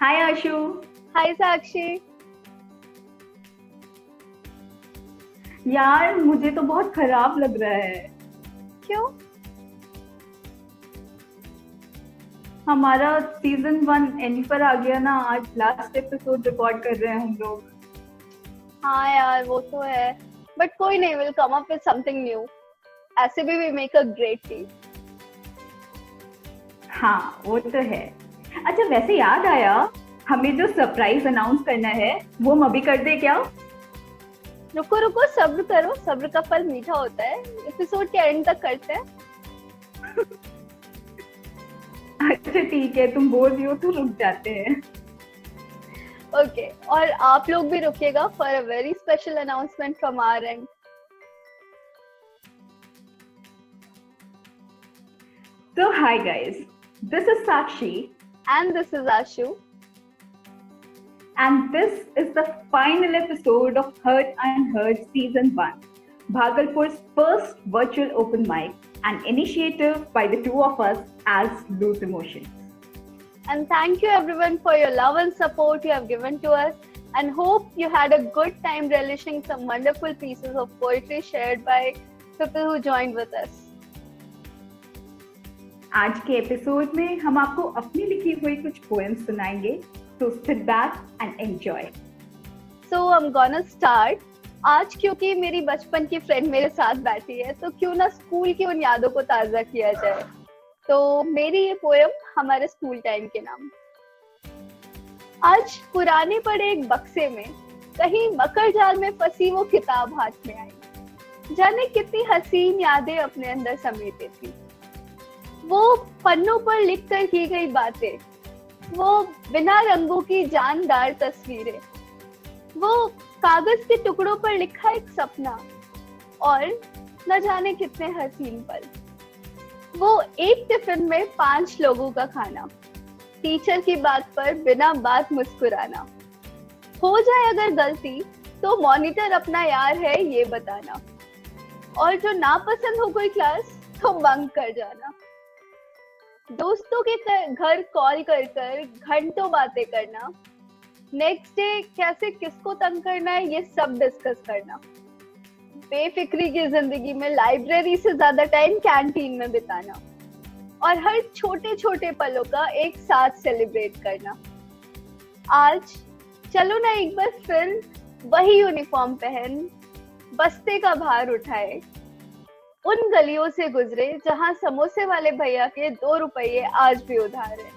हाय आशु। हाय साक्षी। यार मुझे तो बहुत खराब लग रहा है। क्यों? हमारा सीजन 1 एंड पर आ गया ना। आज लास्ट एपिसोड रिकॉर्ड कर रहे हैं हम लोग। हाँ यार, वो तो है। बट कोई नहीं, will come up with something new. ऐसे भी we make a great team. हाँ वो तो है। अच्छा वैसे याद आया, हमें जो सरप्राइज अनाउंस करना है वो हम अभी कर दे क्या? रुको रुको, सब्र करो, सब्र का फल मीठा होता है। एपिसोड के एंड तक करते हैं। अच्छा ठीक है, तुम बोल रही हो तो रुक जाते हैं। ओके, और आप लोग भी रुकिएगा for a very special announcement from our end. So hi guys, this is Sakshi and this is Ashu. and this is the final episode of Heard and Heard Season 1, Bhagalpur's first virtual open mic, an initiative by the two of us as Loose Emotions. And thank you everyone for your love and support you have given to us, and hope you had a good time relishing some wonderful pieces of poetry shared by people who joined with us. आज के episode में हम आपको अपनी लिखी हुई कुछ poems सुनाएंगे, so sit back and enjoy. So I'm gonna start. आज क्योंकि मेरी बचपन की फ्रेंड मेरे साथ बैठी है, तो क्यों ना स्कूल की उन यादों को ताजा किया जाए। तो मेरी ये पोएम हमारे स्कूल टाइम के नाम। आज पुराने पड़े एक बक्से में कहीं मकर जाल में फंसी वो किताब हाथ में आई। जाने कितनी हसीन यादें अपने अंदर समेटे थी। वो पन्नों पर लिख कर की गई बातें, वो बिना रंगों की जानदार तस्वीरें, वो कागज के टुकड़ों पर लिखा एक सपना, और न जाने कितने हसीन पल। वो एक टिफिन में 5 लोगों का खाना, टीचर की बात पर बिना बात मुस्कुराना, हो जाए अगर गलती तो मॉनिटर अपना यार है ये बताना, और जो नापसंद हो कोई क्लास तो बंक कर जाना। दोस्तों के घर कॉल कर कर घंटों बातें करना, नेक्स्ट डे कैसे किसको तंग करना है ये सब डिस्कस करना। बेफिक्री की जिंदगी में लाइब्रेरी से ज्यादा टाइम कैंटीन में बिताना, और हर छोटे छोटे पलों का एक साथ सेलिब्रेट करना। आज चलो ना एक बार फिर वही यूनिफॉर्म पहन, बस्ते का भार उठाए, उन गलियों से गुजरे जहां समोसे वाले भैया के 2 रुपये आज भी उधार है।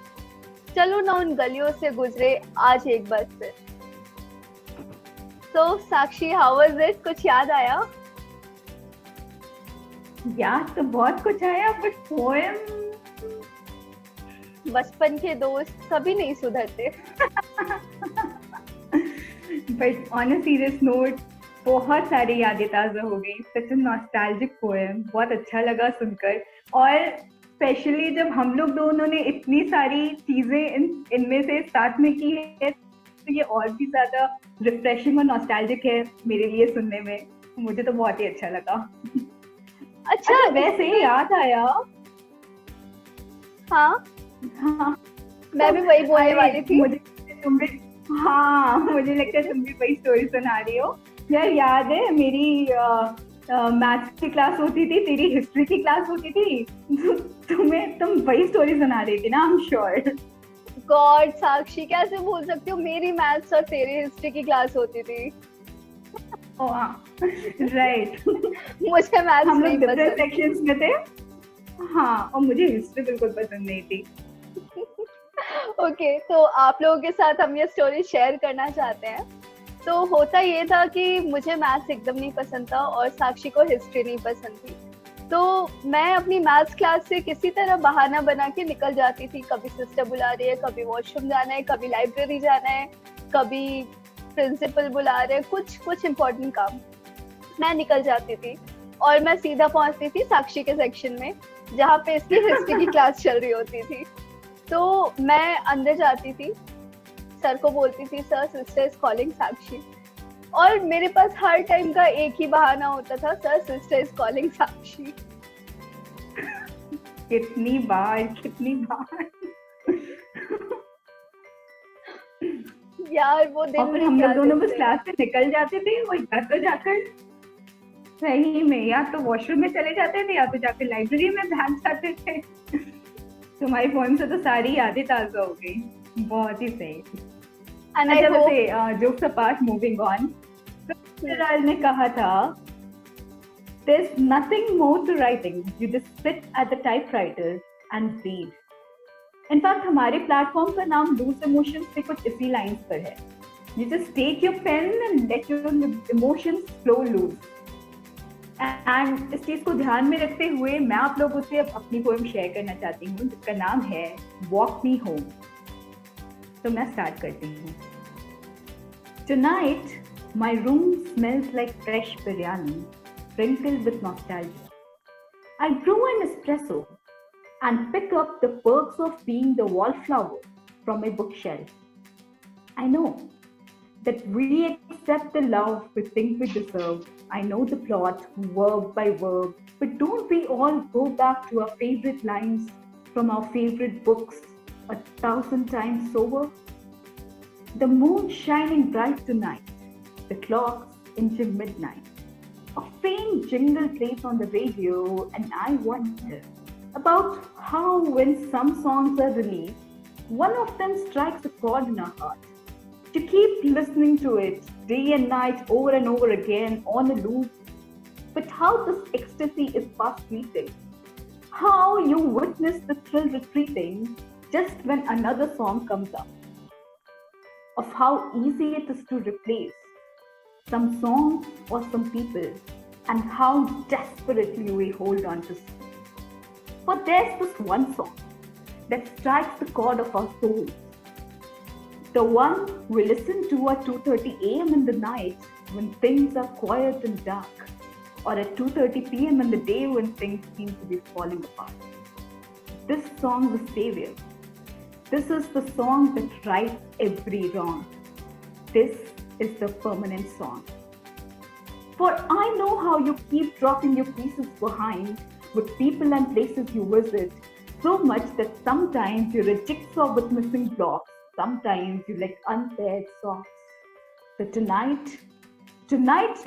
चलो ना उन गलियों से गुजरे आज एक बार फिर। तो साक्षी, हाउ वाज इट? कुछ याद आया? याद तो बहुत कुछ आया, बट पोएम बचपन के दोस्त कभी नहीं सुधरते। But on a serious note बहुत सारी यादें ताज़ा हो गई। सच अ नॉस्टैल्जिक पोएम, बहुत अच्छा लगा सुनकर। और स्पेशली जब हम लोग दोनों ने इतनी सारी चीजें इनमें से साथ में की है, तो ये और भी ज्यादा रिफ्रेशिंग और नॉस्टैल्जिक है मेरे लिए सुनने में। मुझे तो बहुत ही अच्छा लगा। अच्छा वैसे याद आया। हाँ, हाँ मैं भी वही बोलने वाली थी। मुझे लगता है तुम भी वही स्टोरी सुना रही हो। यार याद है मेरी मैथ्स की क्लास होती थी, तेरी हिस्ट्री की क्लास होती थी, तुम वही स्टोरी सुना रही थी ना? I am sure. गॉड साक्षी, कैसे भूल सकती हो? मेरी मैथ्स और तेरी हिस्ट्री की क्लास होती थी। राइट। मुझे मैथ्स हम नहीं लोग डिफरेंट पसंद। सेक्शंस में थे। हाँ, और मुझे हिस्ट्री बिल्कुल पसंद नहीं थी। ओके, तो आप लोगों के साथ हम ये स्टोरी शेयर करना चाहते हैं। तो होता ये था कि मुझे मैथ्स एकदम नहीं पसंद था और साक्षी को हिस्ट्री नहीं पसंद थी। तो मैं अपनी मैथ्स क्लास से किसी तरह बहाना बना के निकल जाती थी। कभी सिस्टर बुला रही है, कभी वॉशरूम जाना है, कभी लाइब्रेरी जाना है, कभी प्रिंसिपल बुला रहे, कुछ इम्पोर्टेंट काम। मैं निकल जाती थी और मैं सीधा पहुंचती थी साक्षी के सेक्शन में, जहाँ पे इसकी हिस्ट्री की क्लास चल रही होती थी। तो मैं अंदर जाती थी, सर को बोलती थी सर सिस्टर इज कॉलिंग साक्षी, और मेरे पास हर टाइम का एक ही बहाना होता था, सर सिस्टर इज कॉलिंग साक्षी। कितनी बार यार वो दिन और फिर भी हम क्या लोग दोनों दिन बस थे। क्लास से निकल जाते थे और या तो जाकर सही में या तो वॉशरूम में चले जाते थे या तो जाकर लाइब्रेरी में बैठ जाते थे। तुम्हारी पोएम से तो सारी यादें ताजा हो गई, बहुत ही सही। एंड आई अच्छा होप वैसे जोक्स अपार्ट, मूविंग ऑन, ने कहा था there's nothing more to writing, you just sit at the typewriter and read. In fact हमारे प्लेटफॉर्म का नाम लूज इमोशंस पे कुछ इसी लाइंस पर है। You just take your pen and let your emotions flow loose. And इस चीज को ध्यान में रखते हुए मैं आप लोगों से अब अपनी पोएम शेयर करना चाहती हूँ जिसका नाम है वॉक मी होम। तो मैं स्टार्ट करती हूँ। Tonight, my room smells like fresh biryani, sprinkled with nostalgia. I brew an espresso and pick up the perks of being the wallflower from a bookshelf. I know that we accept the love we think we deserve. I know the plot, word by word, but don't we all go back to our favorite lines from our favorite books 1,000 times over? The moon shining bright tonight, the clocks inching midnight. A faint jingle plays on the radio, and I wonder about how, when some songs are released, one of them strikes a chord in our heart. To keep listening to it day and night over and over again on a loop. But how this ecstasy is fast fleeting. How you witness the thrill retreating just when another song comes up. Of how easy it is to replace some songs or some people, and how desperately we hold on to some. For there's this one song that strikes the chord of our souls. The one we listen to at 2:30 a.m. in the night when things are quiet and dark, or at 2:30 p.m. in the day when things seem to be falling apart. This song is Savior. This is the song that rights every wrong. This is the permanent song. For I know how you keep dropping your pieces behind with people and places you visit, so much that sometimes you're a jigsaw with missing blocks. Sometimes you like unpaired socks. So tonight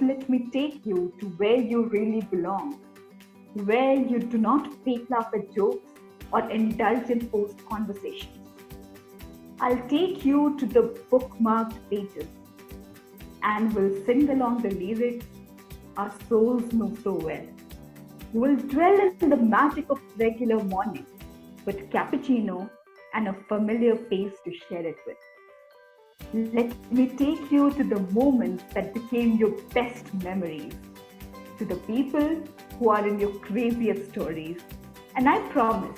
let me take you to where you really belong, where you do not fake laugh at jokes or indulge in forced conversations. I'll take you to the bookmarked pages and we'll sing along the lyrics our souls know so well. We'll dwell in the magic of regular morning with cappuccino and a familiar face to share it with. Let me take you to the moments that became your best memories, to the people who are in your craziest stories. And I promise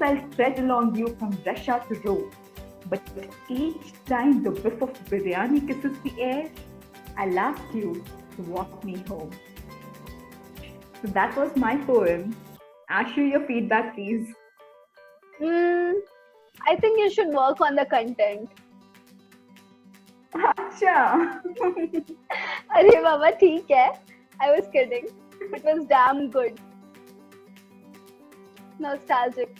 I'll tread along you from Russia to Rome. But each time the whiff of biryani kisses the air, I'll ask you to walk me home. So that was my poem. Ashu, your feedback, please. I think you should work on the content. अच्छा। अरे बाबा ठीक है. I was kidding. It was damn good. Nostalgic.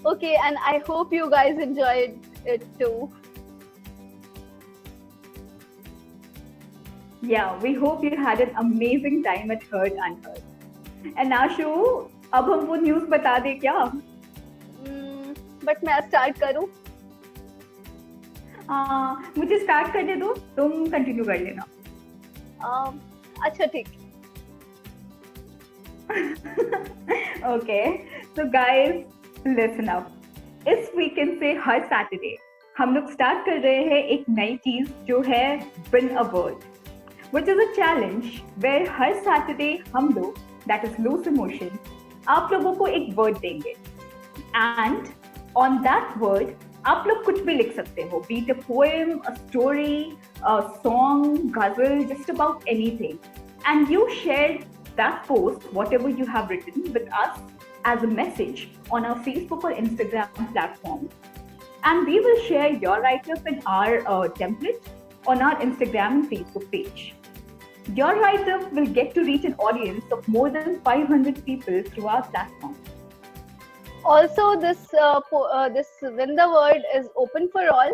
Okay, and I hope you guys enjoyed it too. Yeah, we hope you had an amazing time at Heard Unheard. And Ashu, अब हम वो news बता दे क्या? But मैं start करूं? मुझे start करने दो, तुम कंटिन्यू कर लेना। अच्छा ठीक। Okay, so guys, listen up. इस वीकेंड से हर सैटरडे हम लोग स्टार्ट कर रहे हैं एक नई चीज जो है win a word, which is a challenge where her Saturday हम लोग, that is Loose Emotion, आप लोगों को एक वर्ड देंगे and on that word आप लोग कुछ भी लिख सकते हो, be it a poem, a story, a song, ghazal, just about anything, and you share that post, whatever you have written, with us as a message on our Facebook or Instagram platform, and we will share your write-up in our template on our Instagram and Facebook page. Your write-up will get to reach an audience of more than 500 people through our platform. Also, this Win the Word is open for all,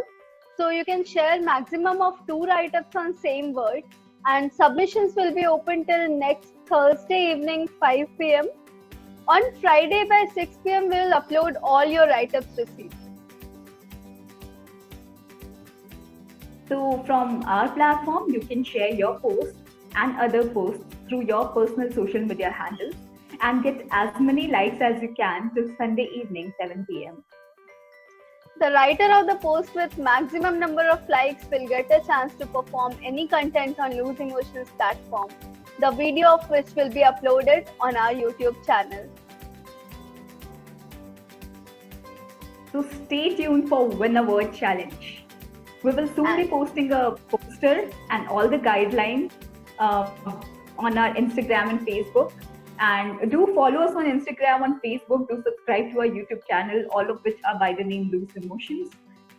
so you can share maximum of 2 write-ups on same word, and submissions will be open till next Thursday evening 5 p.m. On Friday by 6 p.m. we will upload all your write-ups received. So from our platform, you can share your posts and other posts through your personal social media handles and get as many likes as you can till Sunday evening 7 p.m. The writer of the post with maximum number of likes will get a chance to perform any content on Loose Emotions platform, the video of which will be uploaded on our YouTube channel. So stay tuned for Win a Word Challenge. We will soon be posting a poster and all the guidelines on our Instagram and Facebook. And do follow us on Instagram and Facebook. Do subscribe to our YouTube channel, all of which are by the name Loose Emotions.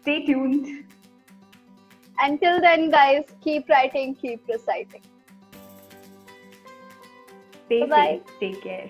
Stay tuned. Until then, guys, keep writing, keep reciting. Stay Bye-bye. safe. Take care.